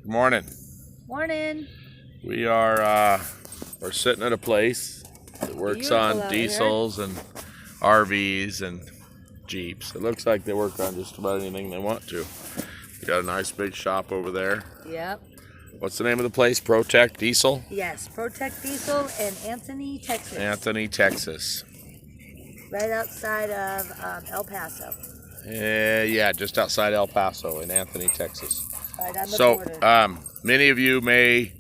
Good morning. Morning. We are we're sitting at a place that works Beautiful on out diesels and RVs and Jeeps. It looks like they work on just about anything they want to. We got a nice big shop over there. Yep. What's the name of the place? Protec Diesel? Yes, Protec Diesel in Anthony, Texas. Anthony, Texas. Right outside of El Paso. Yeah, just outside El Paso in Anthony, Texas. Right on the border. Many of you may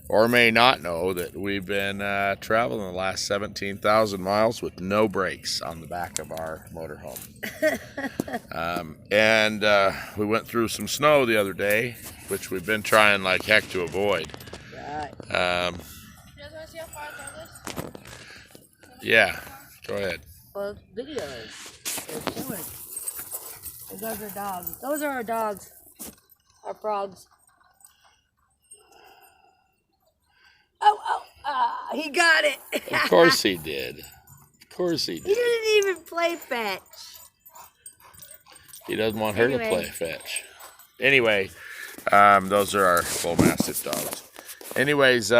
or may not know that we've been traveling the last 17,000 miles with no brakes on the back of our motorhome. And we went through some snow the other day, which we've been trying like heck to avoid. Right. You guys want to see how far I throw this? Yeah, go ahead. Well, videos. They're showing. Those are dogs. Those are our dogs. Our frogs. Oh, he got it. Of course he did. Of course he He did. didn't even play fetch. He doesn't want her to play fetch. Anyway, those are our bull mastiff dogs. Anyways,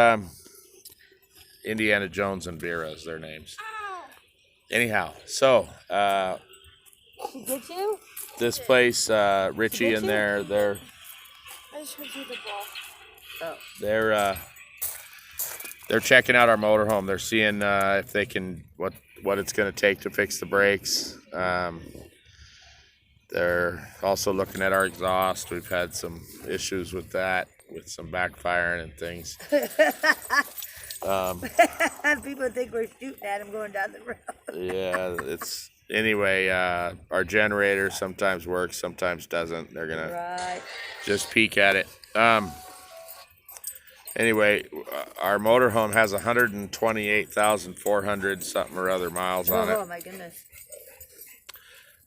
Indiana Jones and Vera is their names. Anyhow, so She get you? this place, Ritchie and they're I just heard you the ball. they're checking out our motorhome. They're seeing if they can what it's going to take to fix the brakes. They're also looking at our exhaust. We've had some issues with that, with some backfiring and things. People think we're shooting at him going down the road. Yeah, it's anyway. Our generator sometimes works, sometimes doesn't. They're gonna Right. just peek at it. Anyway, our motorhome has 128,400 something or other miles on Oh it, my goodness.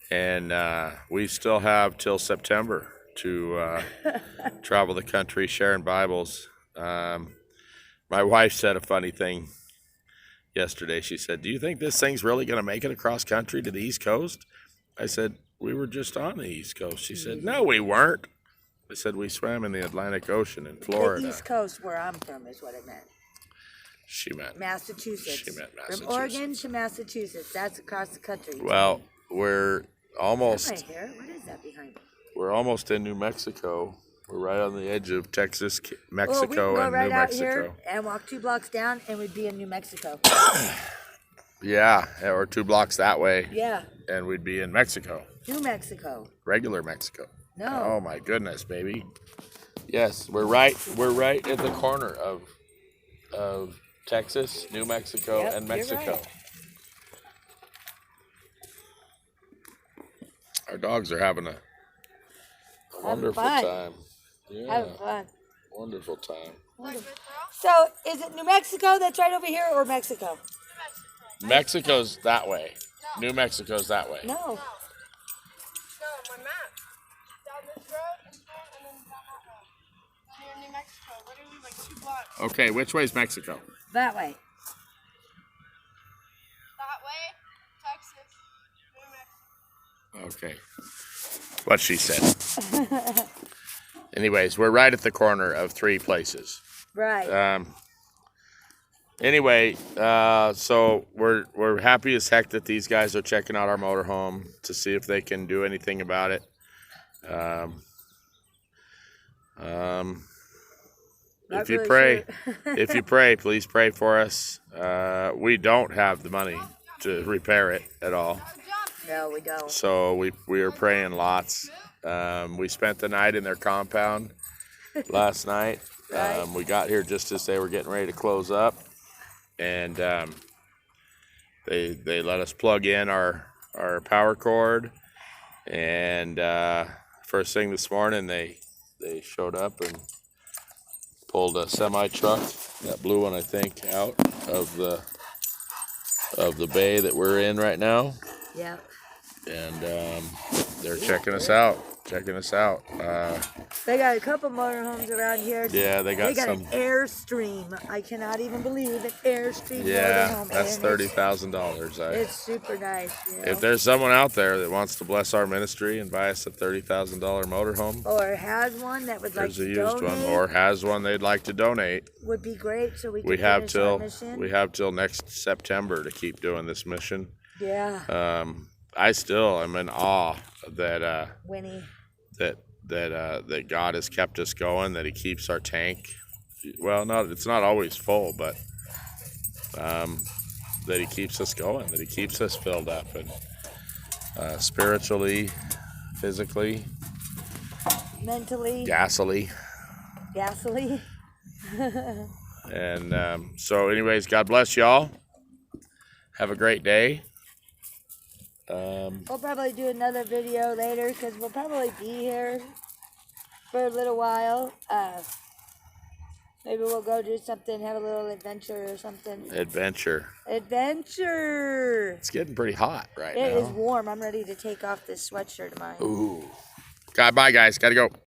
and we still have till September to travel the country sharing Bibles. My wife said a funny thing yesterday. She said, "Do you think this thing's really going to make it across country to the East Coast?" I said, "We were just on the East Coast." She said, "No, we weren't." I said, "We swam in the Atlantic Ocean in Florida." The East Coast, where I'm from, is what it meant. She meant Massachusetts. She meant From Oregon to Massachusetts. That's across the country. Well, we're almost Right here. What is that behind you? we're almost in New Mexico. We're right on the edge of Texas, Well, we Mexico, can go and right New out Mexico. here and walk 2 blocks down, and we'd be in New Mexico. Yeah, or 2 blocks that way, Yeah, and we'd be in Mexico, New Mexico. regular Mexico. No. Oh my goodness, baby. Yes, we're right at the corner of Texas, New Mexico, Yep, and you're Mexico. right. Our dogs are having a wonderful fun. time. Yeah, Having fun. wonderful time. So, is it New Mexico that's right over here, or Mexico? Mexico's that way. New Mexico's that way. No. No, my map. Down this road, and then down that road. Near New Mexico, literally like 2 blocks. Okay, which way's Mexico? That way. That way, Texas, New Mexico. Okay. What she said. Anyways, we're right at the corner of 3 places. Right. Anyway, so we're happy as heck that these guys are checking out our motorhome to see if they can do anything about it. Not If you really pray, sure. if you pray, please pray for us. We don't have the money to repair it at all, No, we don't. so we are praying lots. We spent the night in their compound last night. Right. We got here just as they were getting ready to close up, and they let us plug in our power cord. And first thing this morning, they showed up and pulled a semi truck, that blue one I think, out of the bay that we're in right now, Yeah. and they're checking us out. checking us out. They got a couple motorhomes around here. Yeah, they got some. an Airstream. I cannot even believe an Airstream Yeah, motorhome. that's and $30,000. It's super nice. You know? If there's someone out there that wants to bless our ministry and buy us a $30,000 motorhome, or has one that would like there's a to used donate, one, or has one they'd like to donate. would be great. So we can We have finish our till mission. next September to keep doing this mission. Yeah. I still am in awe that Winnie. that God has kept us going, that He keeps our tank. Well, it's not always full, but that He keeps us going, that He keeps us filled up, and spiritually, physically, Mentally. gasoline. Gasoline. And so, anyways, God bless y'all. Have a great day. We'll probably do another video later because we'll probably be here for a little while. Maybe we'll go do something, have a little adventure or something. Adventure. Adventure! It's getting pretty hot right now. It is warm. I'm ready to take off this sweatshirt of mine. Ooh. God, bye, guys. Gotta go.